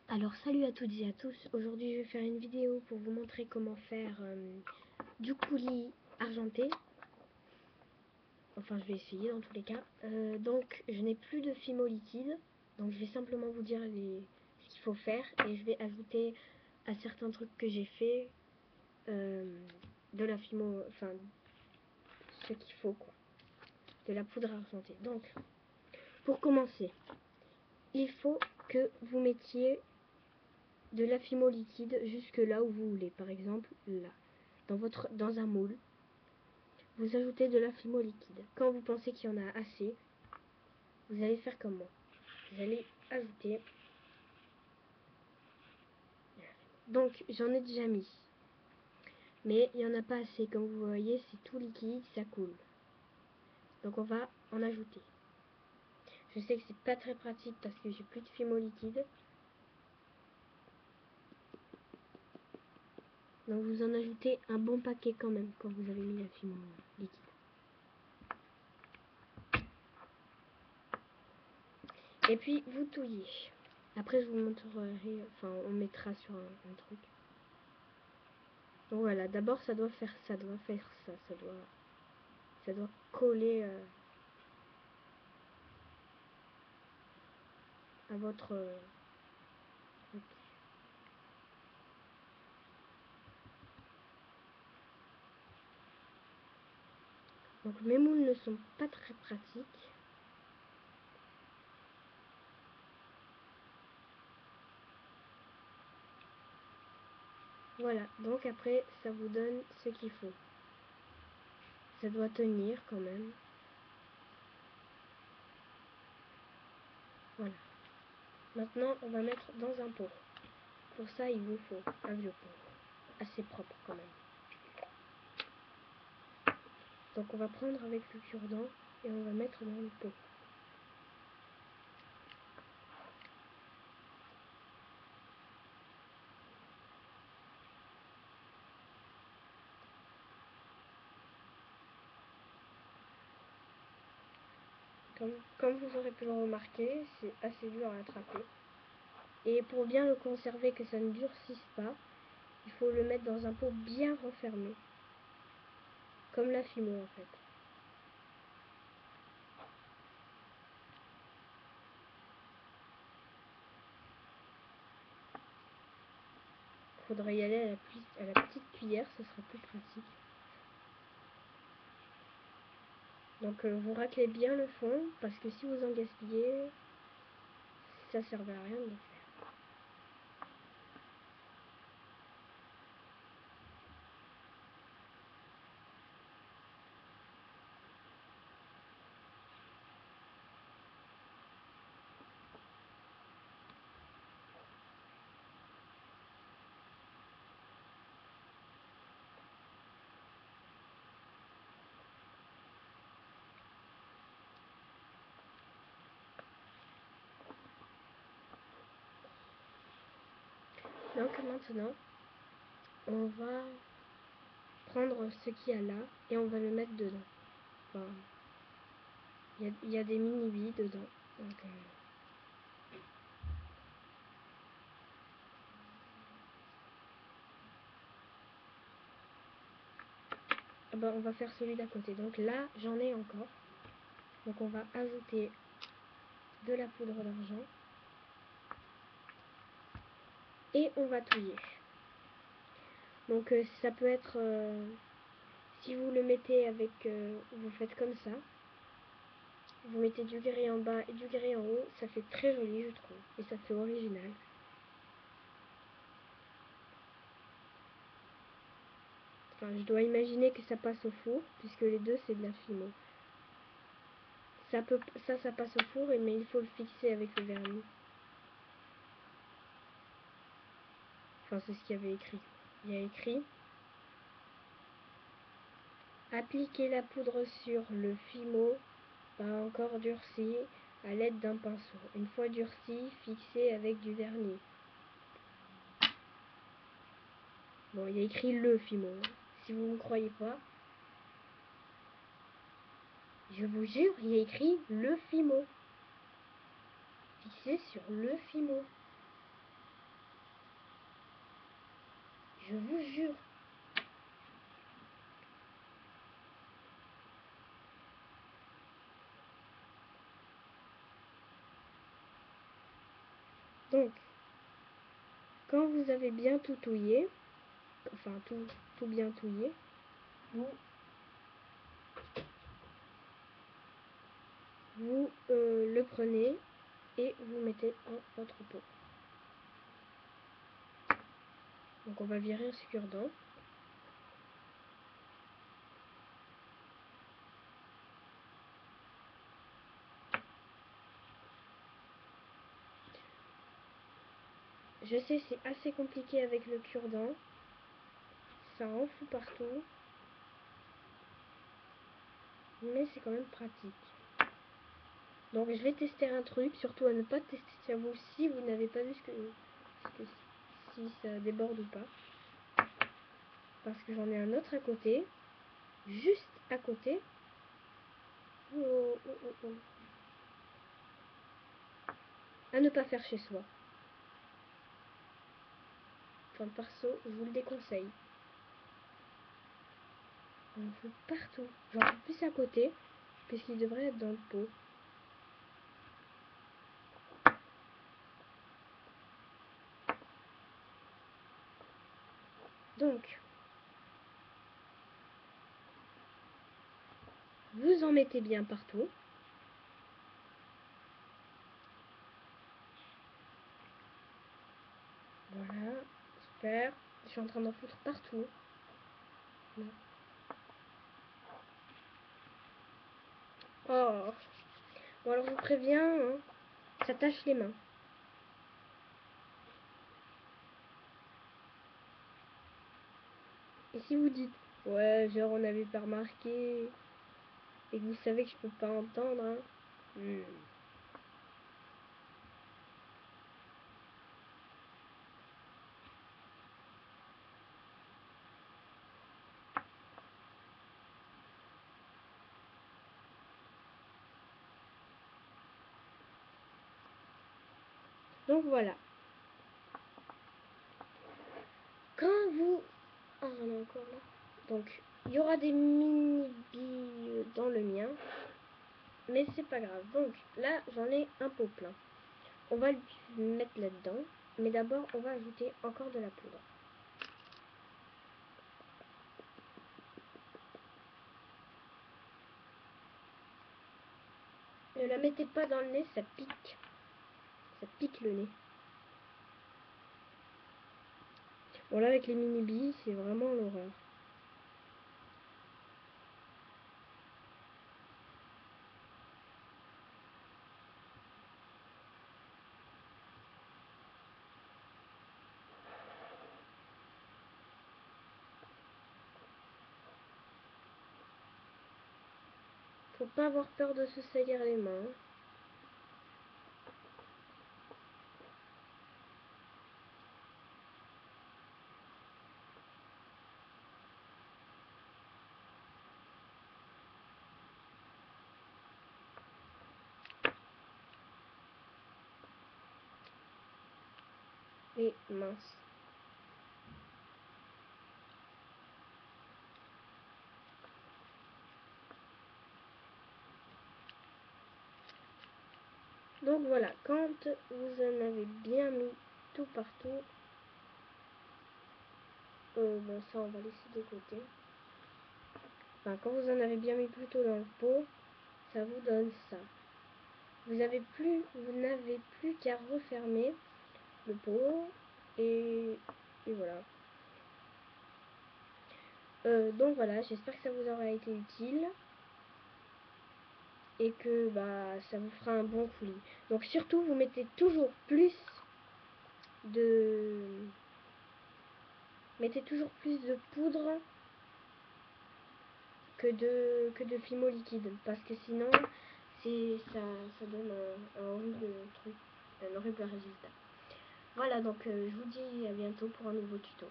Alors salut à toutes et à tous, aujourd'hui je vais faire une vidéo pour vous montrer comment faire du coulis argenté. Enfin je vais essayer dans tous les cas. Donc je n'ai plus de fimo liquide, donc je vais simplement vous dire ce qu'il faut faire et je vais ajouter à certains trucs que j'ai fait de la fimo, enfin ce qu'il faut quoi, de la poudre argentée. Donc pour commencer, il faut que vous mettiez de la fimo liquide jusque là où vous voulez, par exemple là, dans un moule. Vous ajoutez de la fimo liquide. Quand vous pensez qu'il y en a assez, vous allez faire comme moi. Vous allez ajouter. Donc j'en ai déjà mis, mais il n'y en a pas assez. Comme vous voyez, c'est tout liquide, ça coule. Donc on va en ajouter. Je sais que c'est pas très pratique parce que j'ai plus de fimo liquide. Donc vous en ajoutez un bon paquet quand même quand vous avez mis la fimo liquide. Et puis vous touillez. Après je vous montrerai, enfin on mettra sur un truc. Donc voilà, d'abord ça doit faire ça, ça doit coller à votre truc. Donc mes moules ne sont pas très pratiques. Voilà, donc après ça vous donne ce qu'il faut. Ça doit tenir quand même. Voilà. Maintenant on va mettre dans un pot. Pour ça il vous faut un vieux pot. Assez propre quand même. Donc on va prendre avec le cure-dent et on va mettre dans le pot. Comme vous aurez pu le remarquer, c'est assez dur à attraper. Et pour bien le conserver, que ça ne durcisse pas, il faut le mettre dans un pot bien refermé. Comme la fimo en fait. Il faudrait y aller à la petite cuillère, ce sera plus pratique. Donc vous raclez bien le fond, parce que si vous en gaspillez, ça ne servait à rien de le faire. Donc maintenant, on va prendre ce qu'il y a là et on va le mettre dedans. Enfin, il y a des mini-billes dedans. Donc, on va faire celui d'à côté. Donc là, j'en ai encore. Donc on va ajouter de la poudre d'argent. Et on va touiller. Donc ça peut être... si vous le mettez avec... vous faites comme ça. Vous mettez du gris en bas et du gris en haut. Ça fait très joli, je trouve. Et ça fait original. Enfin, je dois imaginer que ça passe au four, puisque les deux, c'est de la fimo. Ça passe au four, mais il faut le fixer avec le vernis. Enfin, c'est ce qu'il y avait écrit. Il y a écrit: appliquez la poudre sur le fimo, pas encore durci, à l'aide d'un pinceau. Une fois durci, fixez avec du vernis. Bon, il y a écrit le fimo. Si vous ne me croyez pas, je vous jure, il y a écrit le fimo. Fixez sur le fimo. je vous jure. Donc, quand vous avez bien tout touillé, enfin tout bien touillé, vous le prenez et vous mettez en votre pot. Donc on va virer ce cure-dent. Je sais, c'est assez compliqué avec le cure-dent. Ça en fout partout. Mais c'est quand même pratique. Donc je vais tester un truc, surtout à ne pas tester sur vous si vous n'avez pas vu si ça déborde ou pas. Parce que j'en ai un autre à côté. Juste à côté. Oh, oh, oh, oh. À ne pas faire chez soi. Enfin, perso, je vous le déconseille. On fait partout. J'en fais plus à côté, puisqu'il devrait être dans le pot. Donc, vous en mettez bien partout. Voilà, super. Je suis en train d'en foutre partout. Non. Oh. Bon alors je vous préviens, hein, ça tâche les mains. Et si vous dites, ouais, genre on n'avait pas remarqué, et que vous savez que je peux pas entendre, hein. Donc voilà. Quand vous... Ah, j'en ai encore là. Donc, il y aura des mini-billes dans le mien. Mais c'est pas grave. Donc, là, j'en ai un pot plein. On va le mettre là-dedans. Mais d'abord, on va ajouter encore de la poudre. Ne la mettez pas dans le nez, ça pique. Ça pique le nez. Bon, là, avec les mini-billes, c'est vraiment l'horreur. Faut pas avoir peur de se salir les mains. Et mince. Donc voilà, quand vous en avez bien mis tout partout, bon ça on va laisser de côté. Enfin, quand vous en avez bien mis plutôt dans le pot, ça vous donne ça. Vous n'avez plus qu'à refermer le pot et voilà. Donc voilà, j'espère que ça vous aura été utile et que bah ça vous fera un bon coulis. Donc surtout vous mettez toujours plus de poudre que de fimo liquide parce que sinon ça donne un horrible truc, un horrible résultat. Voilà, donc je vous dis à bientôt pour un nouveau tuto.